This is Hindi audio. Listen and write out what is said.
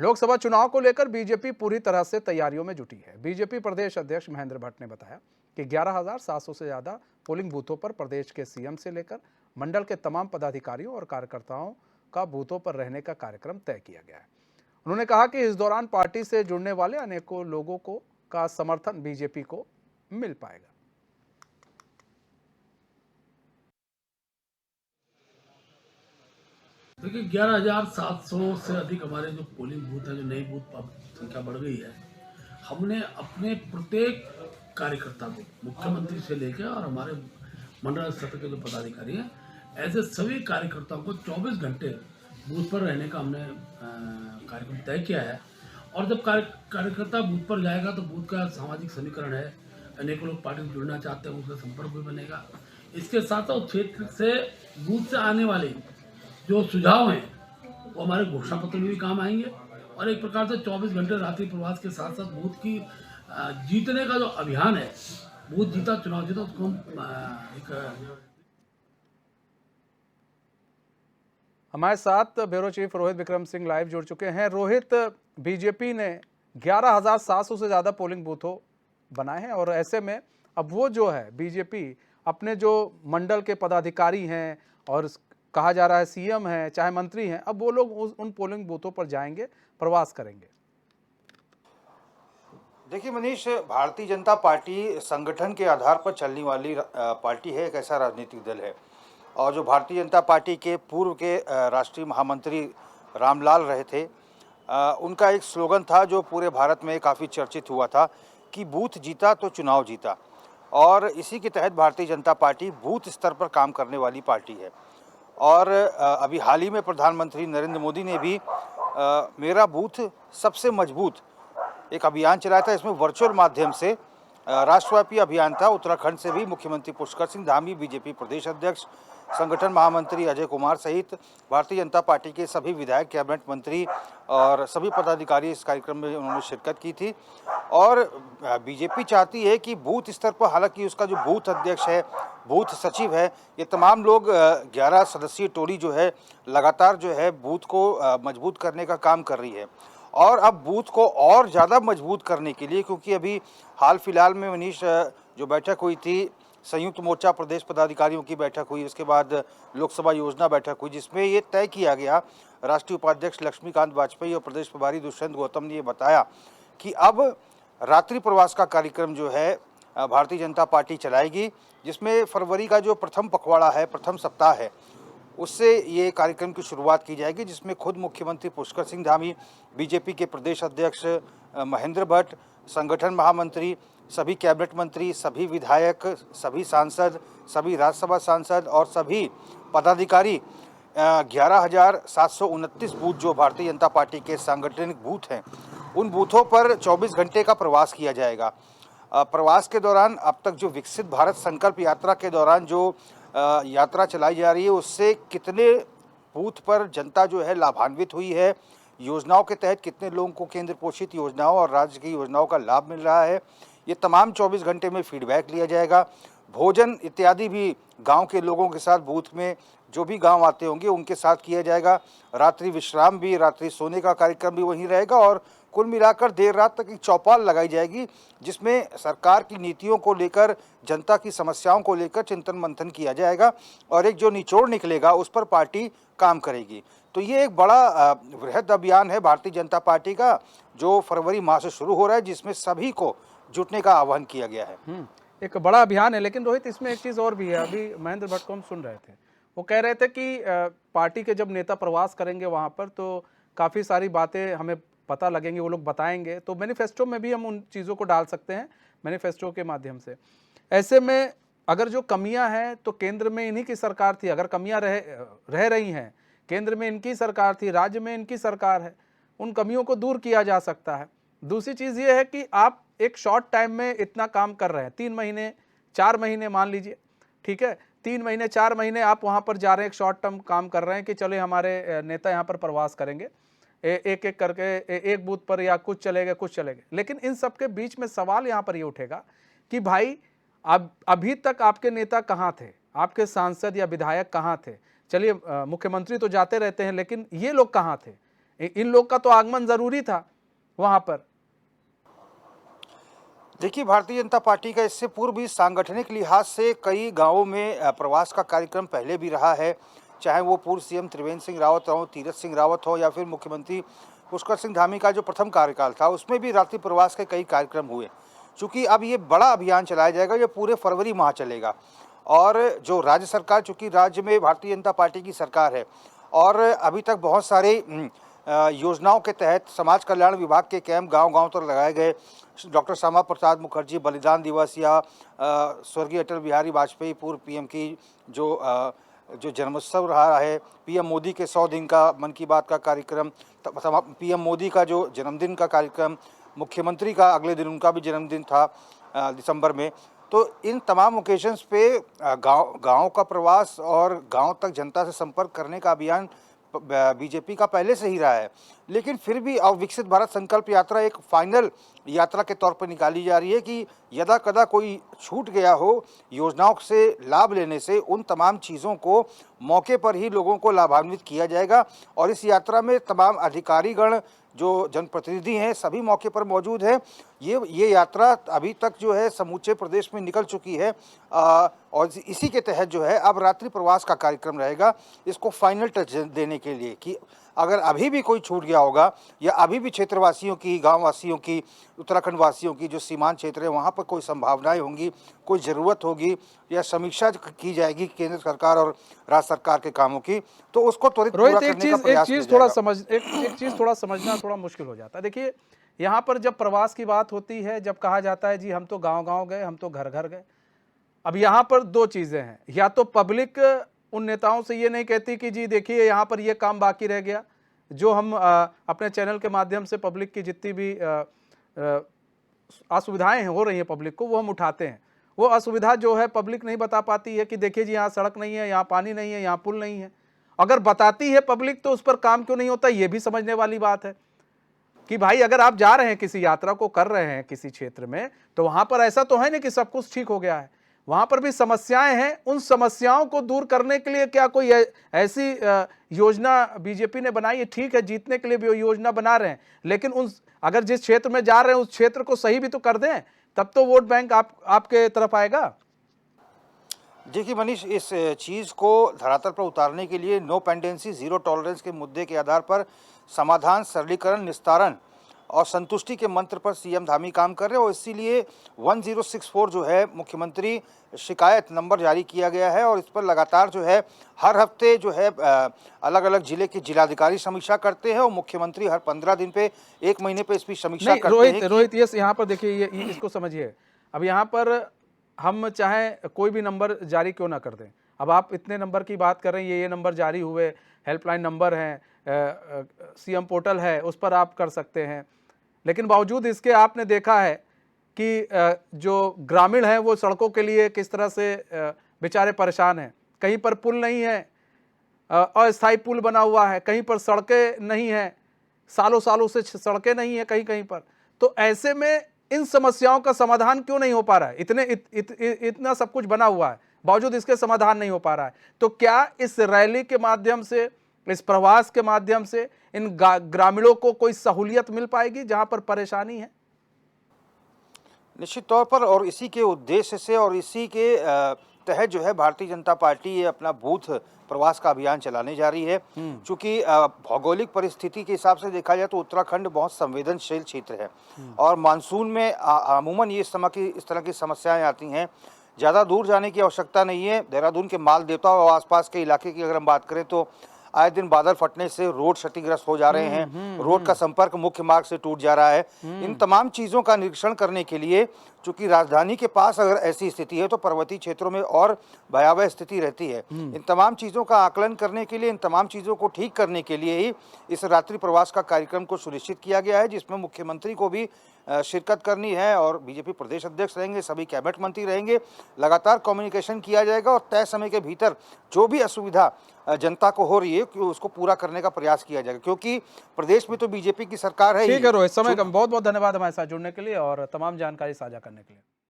लोकसभा चुनाव को लेकर बीजेपी पूरी तरह से तैयारियों में जुटी है। बीजेपी प्रदेश अध्यक्ष महेंद्र भट्ट ने बताया कि 11,700 से ज्यादा पोलिंग बूथों पर प्रदेश के सीएम से लेकर मंडल के तमाम पदाधिकारियों और कार्यकर्ताओं का बूथों पर रहने का कार्यक्रम तय किया गया है। उन्होंने कहा कि इस दौरान पार्टी से जुड़ने वाले अनेकों लोगों को का समर्थन बीजेपी को मिल पाएगा। देखिए 11,700 से अधिक हमारे जो पोलिंग बूथ है, जो नई बूथ संख्या बढ़ गई है, हमने अपने प्रत्येक कार्यकर्ता को मुख्यमंत्री से लेकर और हमारे मंडल स्तर के जो पदाधिकारी हैं, ऐसे सभी कार्यकर्ताओं को 24 घंटे बूथ पर रहने का हमने कार्यक्रम तय किया है। और जब कार्यकर्ता बूथ पर जाएगा तो बूथ का सामाजिक समीकरण है, अनेकों लोग पार्टी से जुड़ना चाहते हैं, उसका संपर्क भी बनेगा। इसके साथ साथ क्षेत्र से बूथ से आने वाले जो सुझाव हैं वो हमारे घोषणा पत्र में भी काम आएंगे। और एक प्रकार से 24 घंटे रात्रि प्रवास के साथ साथ बूथ की जीतने का जो अभियान है, बूथ जीता चुनाव जीता, उसको हम हमारे साथ bureau chief Rohit Vikram Singh live जुड़ चुके हैं। रोहित, बीजेपी ने 11,700 से ज्यादा पोलिंग बूथों बनाए हैं और ऐसे में अब वो जो है बीजेपी अपने जो मंडल के पदाधिकारी हैं और कहा जा रहा है सीएम है, चाहे मंत्री हैं, अब वो लोग उन पोलिंग बूथों पर जाएंगे, प्रवास करेंगे। देखिए मनीष, भारतीय जनता पार्टी संगठन के आधार पर चलने वाली पार्टी है, एक ऐसा राजनीतिक दल है। और जो भारतीय जनता पार्टी के पूर्व के राष्ट्रीय महामंत्री रामलाल रहे थे, उनका एक स्लोगन था जो पूरे भारत में काफ़ी चर्चित हुआ था कि बूथ जीता तो चुनाव जीता। और इसी के तहत भारतीय जनता पार्टी बूथ स्तर पर काम करने वाली पार्टी है। और अभी हाल ही में प्रधानमंत्री नरेंद्र मोदी ने भी मेरा बूथ सबसे मजबूत एक अभियान चलाया था। इसमें वर्चुअल माध्यम से राष्ट्रव्यापी अभियान था। उत्तराखंड से भी मुख्यमंत्री पुष्कर सिंह धामी, बीजेपी प्रदेश अध्यक्ष, संगठन महामंत्री अजय कुमार सहित भारतीय जनता पार्टी के सभी विधायक, कैबिनेट मंत्री और सभी पदाधिकारी इस कार्यक्रम में उन्होंने शिरकत की थी। और बीजेपी चाहती है कि बूथ स्तर पर, हालांकि उसका जो बूथ अध्यक्ष है, बूथ सचिव है, ये तमाम लोग 11 सदस्यीय टोली जो है लगातार जो है बूथ को मजबूत करने का काम कर रही है। और अब बूथ को और ज़्यादा मजबूत करने के लिए, क्योंकि अभी हाल फिलहाल में मनीष जो बैठक हुई थी, संयुक्त मोर्चा प्रदेश पदाधिकारियों की बैठक हुई, उसके बाद लोकसभा योजना बैठक हुई, जिसमें ये तय किया गया, राष्ट्रीय उपाध्यक्ष लक्ष्मीकांत वाजपेयी और प्रदेश प्रभारी दुष्यंत गौतम ने ये बताया कि अब रात्रि प्रवास का कार्यक्रम जो है भारतीय जनता पार्टी चलाएगी, जिसमें फरवरी का जो प्रथम पखवाड़ा है, प्रथम सप्ताह है, उससे ये कार्यक्रम की शुरुआत की जाएगी, जिसमें खुद मुख्यमंत्री पुष्कर सिंह धामी, बीजेपी के प्रदेश अध्यक्ष महेंद्र भट्ट, संगठन महामंत्री, सभी कैबिनेट मंत्री, सभी विधायक, सभी सांसद, सभी राज्यसभा सांसद और सभी पदाधिकारी 11,729 बूथ जो भारतीय जनता पार्टी के सांगठनिक बूथ हैं, उन बूथों पर 24 घंटे का प्रवास किया जाएगा। प्रवास के दौरान अब तक जो विकसित भारत संकल्प यात्रा के दौरान जो यात्रा चलाई जा रही है, उससे कितने बूथ पर जनता जो है लाभान्वित हुई है, योजनाओं के तहत कितने लोगों को केंद्र पोषित योजनाओं और राज्य की योजनाओं का लाभ मिल रहा है, ये तमाम 24 घंटे में फीडबैक लिया जाएगा। भोजन इत्यादि भी गांव के लोगों के साथ, बूथ में जो भी गांव आते होंगे उनके साथ किया जाएगा। रात्रि विश्राम भी, रात्रि सोने का कार्यक्रम भी वहीं रहेगा। और कुल मिलाकर देर रात तक एक चौपाल लगाई जाएगी, जिसमें सरकार की नीतियों को लेकर, जनता की समस्याओं को लेकर चिंतन मंथन किया जाएगा और एक जो निचोड़ निकलेगा उस पर पार्टी काम करेगी। तो ये एक बड़ा वृहद अभियान है भारतीय जनता पार्टी का, जो फरवरी माह से शुरू हो रहा है, जिसमें सभी को जुटने का आह्वान किया गया है। एक बड़ा अभियान है। लेकिन रोहित, इसमें एक चीज़ और भी है। अभी महेंद्र भट्ट को हम सुन रहे थे, वो कह रहे थे कि पार्टी के जब नेता प्रवास करेंगे वहाँ पर तो काफ़ी सारी बातें हमें पता लगेंगी, वो लोग बताएंगे, तो मैनिफेस्टो में भी हम उन चीज़ों को डाल सकते हैं, मैनिफेस्टो के माध्यम से। ऐसे में अगर जो कमियां हैं तो केंद्र में इन्हीं की सरकार थी, अगर कमियां रह रही हैं, केंद्र में इनकी सरकार थी, राज्य में इनकी सरकार है, उन कमियों को दूर किया जा सकता है। दूसरी चीज़ ये है कि आप एक शॉर्ट टाइम में इतना काम कर रहे हैं, 3 महीने 4 महीने मान लीजिए, ठीक है, 3 महीने 4 महीने आप वहाँ पर जा रहे हैं, एक शॉर्ट टर्म काम कर रहे हैं कि चले हमारे नेता यहाँ पर प्रवास करेंगे, एक एक करके एक बूथ पर या कुछ चलेगा कुछ चलेगा। लेकिन इन सब के बीच में सवाल यहाँ पर ये उठेगा कि भाई अब अभी तक आपके नेता कहाँ थे, आपके सांसद या विधायक कहाँ थे? चलिए मुख्यमंत्री तो जाते रहते हैं, लेकिन ये लोग कहाँ थे? इन लोग का तो आगमन जरूरी था वहां पर। देखिए, भारतीय जनता पार्टी का इससे पूर्व भी सांगठनिक लिहाज से कई गांवों में प्रवास का कार्यक्रम पहले भी रहा है, चाहे वो पूर्व सीएम त्रिवेंद्र सिंह रावत हो, तीरथ सिंह रावत हो, या फिर मुख्यमंत्री पुष्कर सिंह धामी का जो प्रथम कार्यकाल था उसमें भी रात्रि प्रवास के कई कार्यक्रम हुए। चूँकि अब ये बड़ा अभियान चलाया जाएगा, ये पूरे फरवरी माह चलेगा, और जो राज्य सरकार, चूँकि राज्य में भारतीय जनता पार्टी की सरकार है और अभी तक बहुत सारे योजनाओं के तहत समाज कल्याण विभाग के कैंप गांव-गांव तक लगाए गए। डॉक्टर श्यामा प्रसाद मुखर्जी बलिदान दिवस या स्वर्गीय अटल बिहारी वाजपेयी पूर्व पीएम की जो जन्मोत्सव रहा है, पीएम मोदी के 100 दिन का मन की बात का कार्यक्रम, पीएम मोदी का जो जन्मदिन का कार्यक्रम, मुख्यमंत्री का अगले दिन उनका भी जन्मदिन था दिसंबर में। तो इन तमाम ओकेजन्स पे गांव का प्रवास और गांव तक जनता से संपर्क करने का अभियान बीजेपी का पहले से ही रहा है, लेकिन फिर भी अब विकसित भारत संकल्प यात्रा एक फाइनल यात्रा के तौर पर निकाली जा रही है कि यदा कदा कोई छूट गया हो योजनाओं से लाभ लेने से, उन तमाम चीज़ों को मौके पर ही लोगों को लाभान्वित किया जाएगा। और इस यात्रा में तमाम अधिकारीगण, जो जनप्रतिनिधि हैं, सभी मौके पर मौजूद हैं। ये यात्रा अभी तक जो है समूचे प्रदेश में निकल चुकी है, और इसी के तहत जो है अब रात्रि प्रवास का कार्यक्रम रहेगा, इसको फाइनल टच देने के लिए कि अगर अभी भी कोई छूट गया होगा या अभी भी क्षेत्रवासियों की, गाँव वासियों की, उत्तराखंड वासियों की जो सीमांत क्षेत्र है वहाँ पर कोई संभावनाएं होंगी, कोई ज़रूरत होगी या समीक्षा की जाएगी केंद्र सरकार और राज्य सरकार के कामों की, तो उसको त्वरित पूरा करने का प्रयास किया जाएगा। एक चीज़ थोड़ा समझना थोड़ा मुश्किल हो जाता है। देखिए, यहाँ पर जब प्रवास की बात होती है, जब कहा जाता है जी हम तो गाँव-गाँव गए, हम तो घर-घर गए, अब यहाँ पर दो चीज़ें हैं। या तो पब्लिक उन नेताओं से ये नहीं कहती कि जी देखिए यहाँ पर ये काम बाकी रह गया, जो हम अपने चैनल के माध्यम से पब्लिक की जितनी भी असुविधाएं हो रही हैं पब्लिक को, वो हम उठाते हैं। वो असुविधा जो है पब्लिक नहीं बता पाती है कि देखिए जी यहाँ सड़क नहीं है, यहाँ पानी नहीं है, यहाँ पुल नहीं है। अगर बताती है पब्लिक तो उस पर काम क्यों नहीं होता, ये भी समझने वाली बात है कि भाई अगर आप जा रहे हैं किसी यात्रा को कर रहे हैं किसी क्षेत्र में, तो वहां पर ऐसा तो है नहीं कि सब कुछ ठीक हो गया है, वहां पर भी समस्याएं हैं। उन समस्याओं को दूर करने के लिए क्या कोई ऐसी योजना बीजेपी ने बनाई है? ठीक है, जीतने के लिए भी योजना बना रहे हैं, लेकिन उन अगर जिस क्षेत्र में जा रहे हैं उस क्षेत्र को सही भी तो कर दें, तब तो वोट बैंक आपके तरफ आएगा। देखिए मनीष, इस चीज़ को धरातल पर उतारने के लिए नो पेंडेंसी, जीरो टॉलरेंस के मुद्दे के आधार पर समाधान, सरलीकरण, निस्तारण और संतुष्टि के मंत्र पर सीएम धामी काम कर रहे हैं, और इसीलिए 1064 जो है मुख्यमंत्री शिकायत नंबर जारी किया गया है, और इस पर लगातार जो है हर हफ्ते जो है अलग अलग जिले के जिलाधिकारी समीक्षा करते हैं, और मुख्यमंत्री हर 15 दिन पे, 1 महीने पे इसकी समीक्षा करते हैं। रोहित, ये यहाँ पर देखिए, ये इसको समझिए। अब यहाँ पर हम चाहे कोई भी नंबर जारी क्यों ना कर दें, अब आप इतने नंबर की बात कर रहे हैं, ये नंबर जारी हुए, हेल्पलाइन नंबर हैं, सीएम पोर्टल है, उस पर आप कर सकते हैं, लेकिन बावजूद इसके आपने देखा है कि जो ग्रामीण हैं वो सड़कों के लिए किस तरह से बेचारे परेशान हैं। कहीं पर पुल नहीं है, अस्थायी पुल बना हुआ है, कहीं पर सड़कें नहीं हैं, सालों सालों से सड़कें नहीं है कहीं कहीं पर। तो ऐसे में इन समस्याओं का समाधान क्यों नहीं हो पा रहा है? इतना सब कुछ बना हुआ है, बावजूद इसके समाधान नहीं हो पा रहा है। तो क्या इस रैली के माध्यम से, इस प्रवास के माध्यम से इन ग्रामीणों को कोई सहूलियत मिल पाएगी जहां पर परेशानी है? निश्चित तौर पर, और इसी के उद्देश्य से और इसी के तहत जो है भारतीय जनता पार्टी ये अपना बूथ प्रवास का अभियान चलाने जा रही है। चूँकि भौगोलिक परिस्थिति के हिसाब से देखा जाए तो उत्तराखंड बहुत संवेदनशील क्षेत्र है, और मानसून में अमूमन ये इस तरह की समस्याएं आती हैं। ज़्यादा दूर जाने की आवश्यकता नहीं है। देहरादून के माल देवता और आसपास के इलाके की अगर हम बात करें तो आए दिन बादल फटने से रोड क्षतिग्रस्त हो जा रहे हैं, रोड का संपर्क मुख्य मार्ग से टूट जा रहा है। इन तमाम चीज़ों का निरीक्षण करने के लिए, चूंकि राजधानी के पास अगर ऐसी स्थिति है तो पर्वतीय क्षेत्रों में और भयावह स्थिति रहती है। इन तमाम चीज़ों का आकलन करने के लिए, इन तमाम चीज़ों को ठीक करने के लिए ही इस रात्रि प्रवास का कार्यक्रम को सुनिश्चित किया गया है, जिसमें मुख्यमंत्री को भी शिरकत करनी है और बीजेपी प्रदेश अध्यक्ष रहेंगे, सभी कैबिनेट मंत्री रहेंगे। लगातार कम्युनिकेशन किया जाएगा और तय समय के भीतर जो भी असुविधा जनता को हो रही है कि उसको पूरा करने का प्रयास किया जाएगा, क्योंकि प्रदेश में तो बीजेपी की सरकार है। ठीक है रोहित, समय कम, बहुत बहुत धन्यवाद हमारे साथ जुड़ने के लिए और तमाम जानकारी साझा करने के लिए।